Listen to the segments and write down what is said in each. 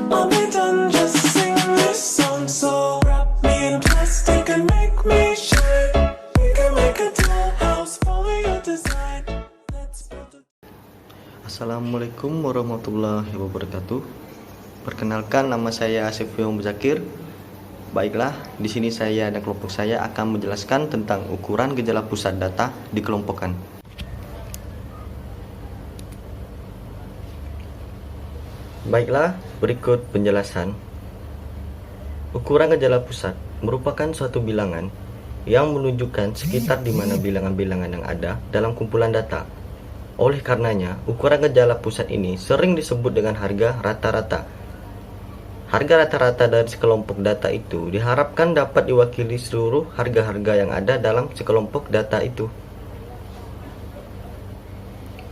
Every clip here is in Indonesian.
I'll be done, just sing this song. So wrap me in plastic and make me shine. We can make a dollhouse, follow your design. Let's build a... Assalamualaikum warahmatullahi wabarakatuh. Perkenalkan, nama saya Asifio Muzakir. Baiklah, di sini saya dan kelompok saya akan menjelaskan tentang ukuran gejala pusat data dikelompokkan. Baiklah, berikut penjelasan. Ukuran gejala pusat merupakan suatu bilangan yang menunjukkan sekitar di mana bilangan-bilangan yang ada dalam kumpulan data. Oleh karenanya, ukuran gejala pusat ini sering disebut dengan harga rata-rata. Harga rata-rata dari sekelompok data itu diharapkan dapat diwakili seluruh harga-harga yang ada dalam sekelompok data itu.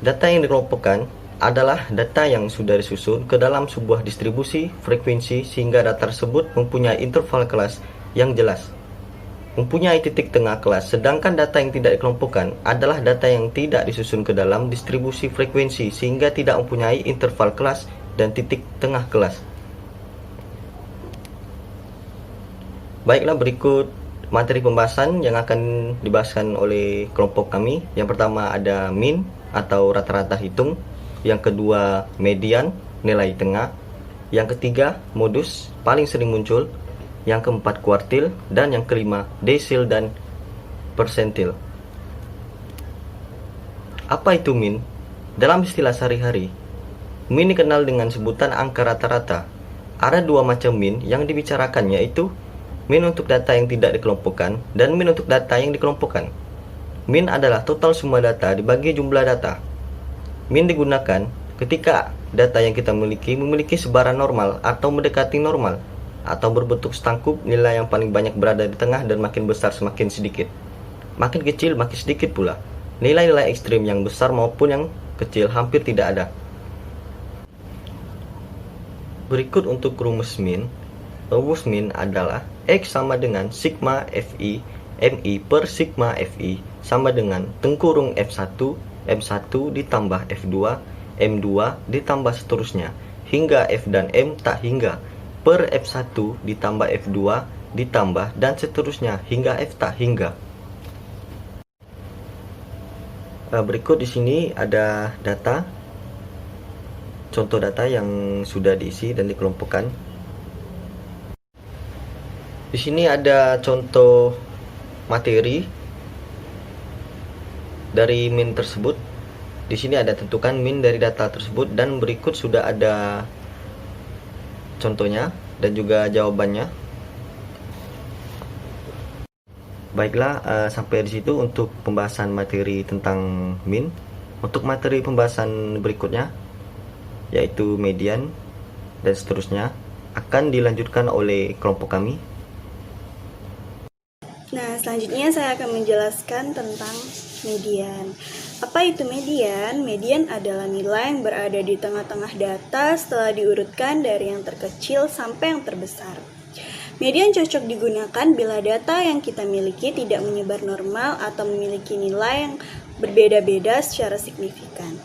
Data yang dikelompokkan adalah data yang sudah disusun ke dalam sebuah distribusi frekuensi sehingga data tersebut mempunyai interval kelas yang jelas, mempunyai titik tengah kelas, sedangkan data yang tidak dikelompokkan adalah data yang tidak disusun ke dalam distribusi frekuensi sehingga tidak mempunyai interval kelas dan titik tengah kelas. Baiklah, berikut materi pembahasan yang akan dibahaskan oleh kelompok kami. Yang pertama ada min atau rata-rata hitung, yang kedua median, nilai tengah, yang ketiga modus, paling sering muncul, yang keempat kuartil, dan yang kelima desil dan persentil. Apa itu min? Dalam istilah sehari-hari, min dikenal dengan sebutan angka rata-rata. Ada dua macam min yang dibicarakan, yaitu min untuk data yang tidak dikelompokkan dan min untuk data yang dikelompokkan. Min adalah total semua data dibagi jumlah data. Min digunakan ketika data yang kita memiliki sebaran normal atau mendekati normal, atau berbentuk setangkup, nilai yang paling banyak berada di tengah dan makin besar semakin sedikit. Makin kecil makin sedikit pula. Nilai-nilai ekstrim yang besar maupun yang kecil hampir tidak ada. Berikut untuk rumus min. Rumus min adalah X sama dengan sigma Fi Mi per sigma Fi sama dengan tengkurung F1 M1 ditambah F2 M2 ditambah seterusnya hingga F dan M tak hingga per F1 ditambah F2 ditambah dan seterusnya hingga F tak hingga. Berikut di sini ada data, contoh data yang sudah diisi dan dikelompokkan. Di sini ada contoh materi dari min tersebut. Di sini ada tentukan min dari data tersebut dan berikut sudah ada contohnya dan juga jawabannya. Baiklah, sampai di situ untuk pembahasan materi tentang min. Untuk materi pembahasan berikutnya, yaitu median dan seterusnya, akan dilanjutkan oleh kelompok kami. Nah, selanjutnya saya akan menjelaskan tentang median. Apa itu median? Median adalah nilai yang berada di tengah-tengah data setelah diurutkan dari yang terkecil sampai yang terbesar. Median cocok digunakan bila data yang kita miliki tidak menyebar normal atau memiliki nilai yang berbeda-beda secara signifikan.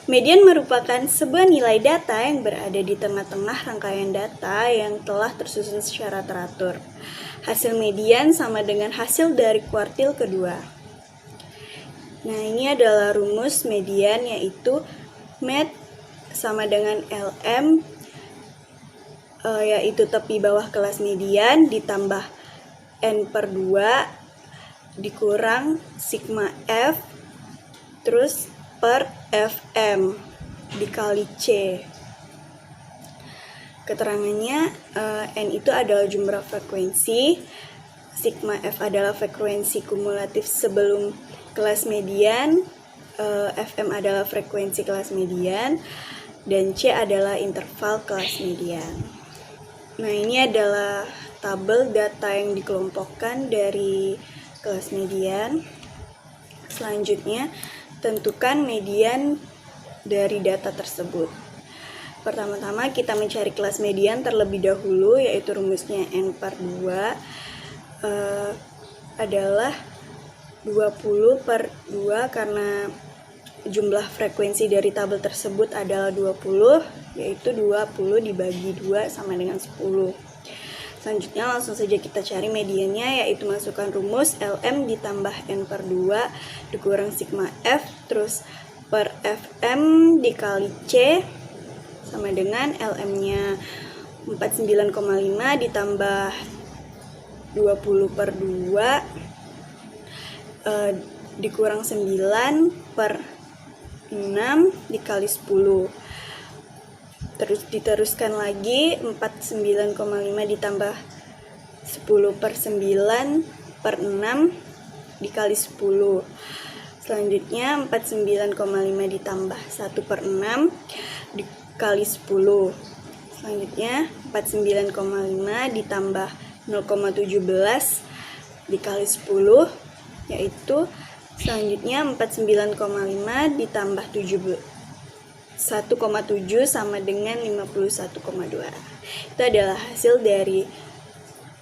Median merupakan sebuah nilai data yang berada di tengah-tengah rangkaian data yang telah tersusun secara teratur. Hasil median sama dengan hasil dari kuartil kedua. Nah, ini adalah rumus median, yaitu med sama dengan LM, yaitu tepi bawah kelas median ditambah N per 2 dikurang sigma F terus per FM dikali C. Keterangannya, N itu adalah jumlah frekuensi, sigma F adalah frekuensi kumulatif sebelum kelas median, FM adalah frekuensi kelas median, dan C adalah interval kelas median. Nah, ini adalah tabel data yang dikelompokkan dari kelas median. Selanjutnya, tentukan median dari data tersebut. Pertama-tama kita mencari kelas median terlebih dahulu, yaitu rumusnya N per 2 adalah 20 per 2 karena jumlah frekuensi dari tabel tersebut adalah 20, yaitu 20 dibagi 2 sama dengan 10. Selanjutnya langsung saja kita cari mediannya, yaitu masukkan rumus LM ditambah N per 2 dikurang sigma F terus per Fm dikali C sama dengan LM-nya 49,5 ditambah 20 per 2 dikurang 9 per 6 dikali 10. Terus diteruskan lagi 49,5 ditambah 10 per 9 per 6 dikali 10. Selanjutnya 49,5 ditambah 1 per 6 dikali 10. Selanjutnya 49,5 ditambah 0,17 dikali 10, yaitu selanjutnya 49,5 ditambah 1,7 sama dengan 51,2. Itu adalah hasil dari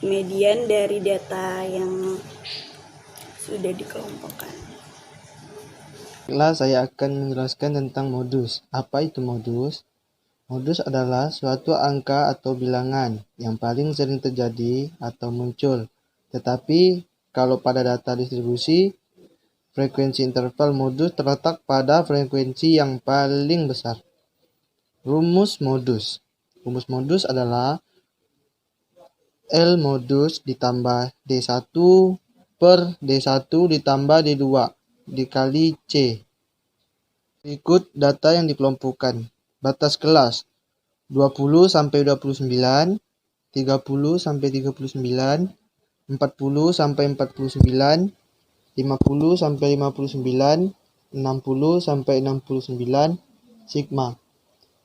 median dari data yang sudah dikelompokkan. Baiklah, saya akan menjelaskan tentang modus. Apa itu modus? Modus adalah suatu angka atau bilangan yang paling sering terjadi atau muncul. Tetapi kalau pada data distribusi, frekuensi interval modus terletak pada frekuensi yang paling besar. Rumus modus. Rumus modus adalah L modus ditambah D1 per D1 ditambah D2 dikali C. Berikut data yang dikelompokkan. Batas kelas 20 sampai 29, 30 sampai 39, 40 sampai 49, 50 sampai 59, 60 sampai 69, sigma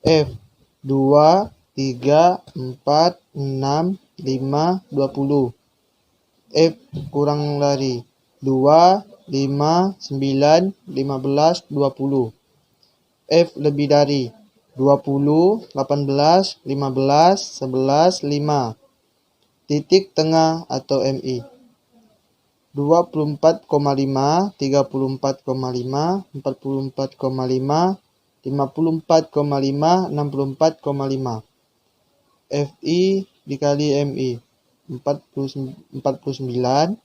F 2, 3, 4, 6, 5, 20. F kurang dari 2, 5, 9, 15, 20. F lebih dari 20, 18, 15, 11, 5. Titik tengah atau MI 24,5, 34,5, 44,5, 54,5, 64,5. FI dikali MI 49, 103,5,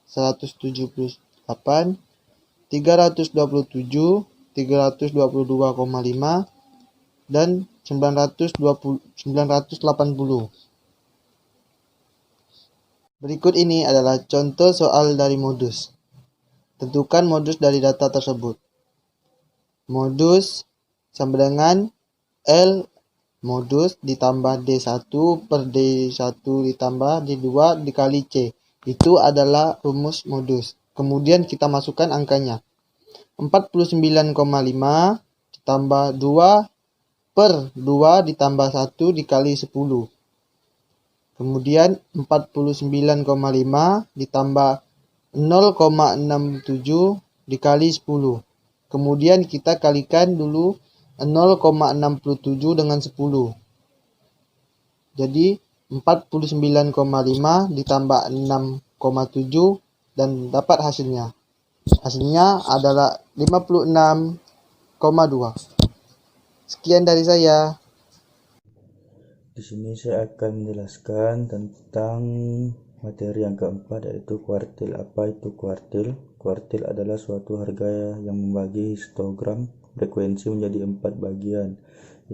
178, 327, 322,5 dan 980. Berikut ini adalah contoh soal dari modus. Tentukan modus dari data tersebut. Modus sama dengan L modus ditambah D1 per D1 ditambah D2 dikali C. Itu adalah rumus modus. Kemudian kita masukkan angkanya. 49,5 ditambah 2 per 2 ditambah 1 dikali 10. Kemudian 49,5 ditambah 0,67 dikali 10. Kemudian kita kalikan dulu 0,67 dengan 10. Jadi 49,5 ditambah 6,7 dan dapat hasilnya. Hasilnya adalah 56,2. Sekian dari saya. Di sini saya akan menjelaskan tentang materi yang keempat, yaitu kuartil. Apa itu kuartil? Kuartil adalah suatu harga yang membagi histogram frekuensi menjadi 4 bagian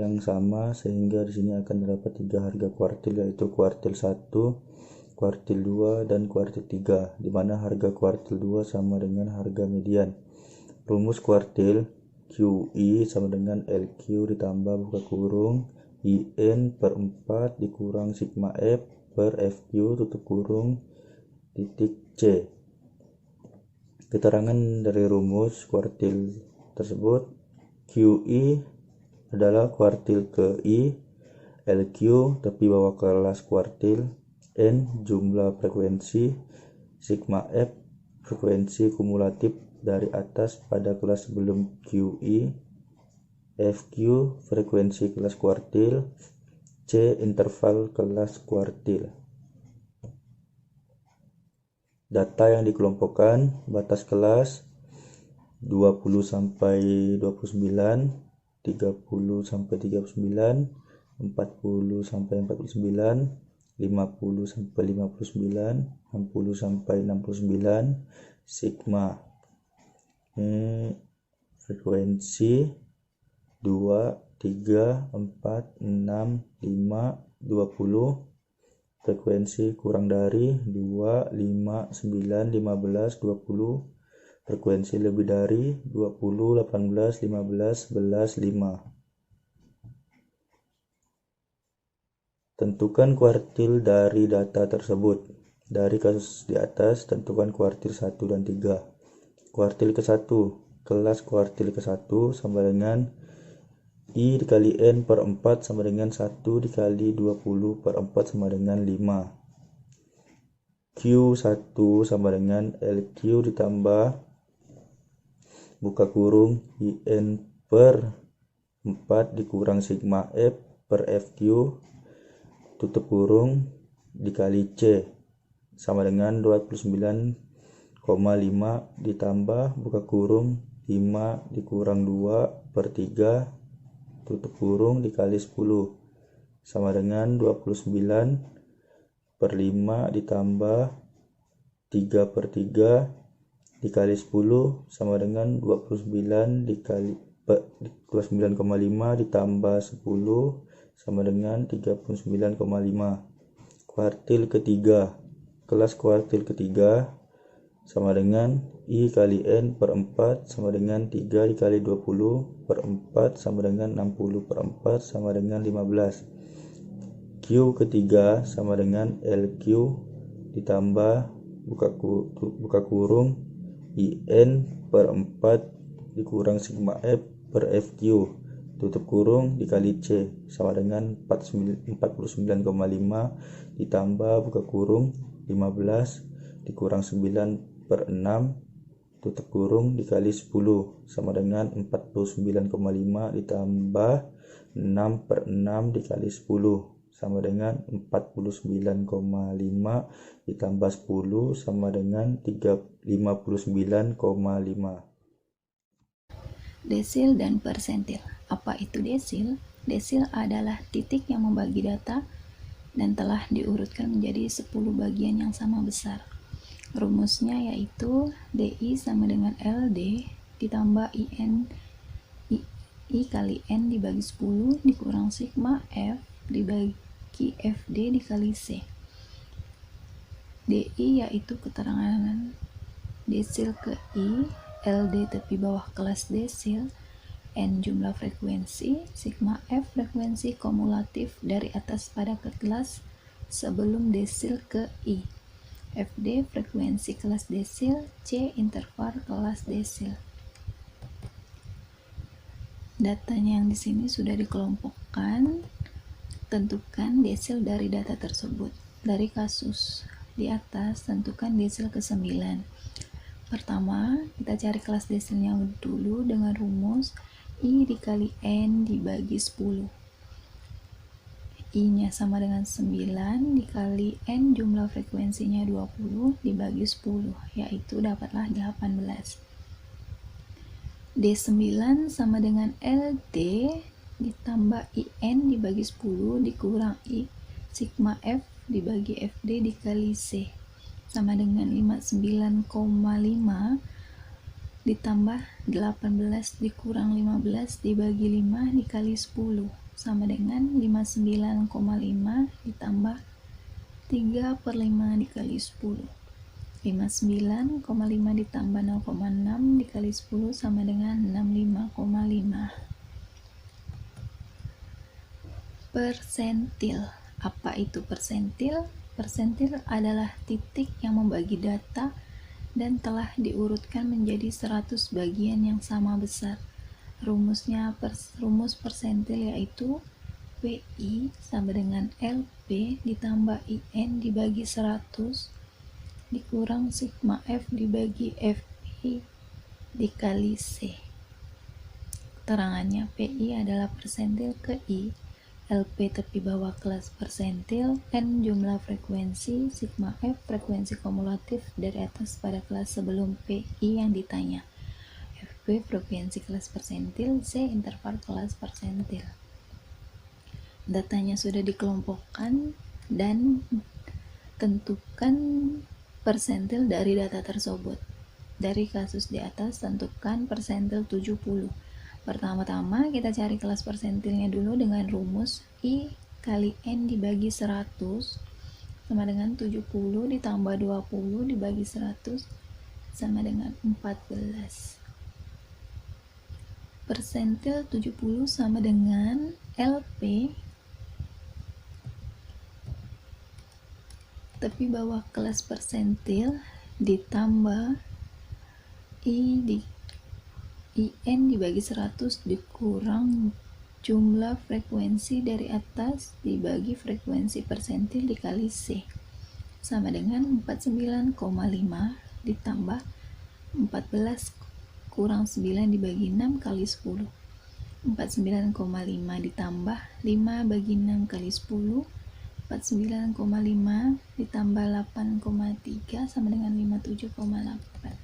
yang sama, sehingga di sini akan terdapat 3 harga kuartil, yaitu kuartil 1, kuartil 2, dan kuartil 3, di mana harga kuartil 2 sama dengan harga median. Rumus kuartil QI sama dengan LQ ditambah buka kurung IN per 4 dikurang sigma F per FQ tutup kurung titik C. Keterangan dari rumus kuartil tersebut, QI adalah kuartil ke I, LQ tepi bawah kelas kuartil, N jumlah frekuensi, sigma F frekuensi kumulatif dari atas pada kelas sebelum QI, FQ frekuensi kelas kuartil, C interval kelas kuartil. Data yang dikelompokkan, batas kelas 20 sampai 29, 30 sampai 39, 40 sampai 49, 50 sampai 59, 60 sampai 69, sigma. Ini frekuensi 2, 3, 4, 6, 5, 20. Frekuensi kurang dari 2, 5, 9, 15, 20. Frekuensi lebih dari 20, 18, 15, 11, 5. Tentukan kuartil dari data tersebut. Dari kasus di atas, tentukan kuartil 1 dan 3. Kuartil ke-1, kelas kuartil ke-1 sama dengan I dikali N per 4 sama dengan 1 dikali 20 per 4 sama dengan 5. Q1 sama dengan LQ ditambah buka kurung IN per 4 dikurang sigma F per FQ tutup kurung dikali C sama dengan 29,5 ditambah buka kurung 5 dikurang 2 per 3 tutup kurung dikali 10 sama dengan 29 per 5 ditambah 3 per 3 dikali 10 sama dengan 29 dikali 29,5 ditambah 10 sama dengan 39,5. Kuartil ketiga, kelas kuartil ketiga sama dengan I kali N per 4 sama dengan 3 dikali 20 per 4 sama dengan 60 per 4 sama dengan 15. Q ketiga sama dengan LQ ditambah buka kurung IN per 4 dikurang sigma F per FQ tutup kurung dikali C sama dengan 49,5 ditambah buka kurung 15 dikurang 9 per 6 tutup kurung dikali 10 sama dengan 49,5 ditambah 6 per 6 dikali 10 sama dengan 49,5 ditambah 10 sama dengan 59,5. Desil dan persentil. Apa itu desil? Desil adalah titik yang membagi data dan telah diurutkan menjadi 10 bagian yang sama besar. Rumusnya yaitu DI sama dengan LD ditambah I kali N dibagi 10 dikurang sigma F dibagi FD dikali C. DI yaitu keterangan desil ke I, LD tepi bawah kelas desil, N jumlah frekuensi, sigma F frekuensi kumulatif dari atas pada ke kelas sebelum desil ke I. FD frekuensi kelas desil, C interval kelas desil. Datanya yang di sini sudah dikelompokkan. Tentukan desil dari data tersebut. Dari kasus di atas, tentukan desil ke-9. Pertama, kita cari kelas desilnya dulu dengan rumus I dikali N dibagi 10. I-nya sama dengan 9 dikali N jumlah frekuensinya 20 dibagi 10, yaitu dapatlah 18. D9 sama dengan LD ditambah IN dibagi 10 dikurang I sigma F dibagi FD dikali C sama dengan 59,5 ditambah 18 dikurang 15 dibagi 5 dikali 10 sama dengan 59,5 ditambah 3 per 5 dikali 10. 59,5 ditambah 0,6 dikali 10 sama dengan 65,5. Persentil. Apa itu persentil? Persentil adalah titik yang membagi data dan telah diurutkan menjadi 100 bagian yang sama besar. Rumus persentil yaitu PI sama dengan LP ditambah IN dibagi 100 dikurang sigma F dibagi FI dikali C. Keterangannya PI adalah persentil ke I, LP tepi bawah kelas persentil, N jumlah frekuensi, sigma F frekuensi kumulatif dari atas pada kelas sebelum PI yang ditanya. P frekuensi kelas persentil, C interval kelas persentil. Datanya sudah dikelompokkan dan tentukan persentil dari data tersebut. Dari kasus di atas tentukan persentil 70. Pertama-tama kita cari kelas persentilnya dulu dengan rumus I kali N dibagi 100 sama dengan 70 ditambah 20 dibagi 100 sama dengan 14. Persentil 70 sama dengan LP tepi bawah kelas persentil ditambah IN dibagi 100 dikurang jumlah frekuensi dari atas dibagi frekuensi persentil dikali C sama dengan 49,5 ditambah 14 kurang 9 dibagi 6 kali 10. 49,5 ditambah 5 bagi 6 kali 10. 49,5 ditambah 8,3 sama dengan 57,8.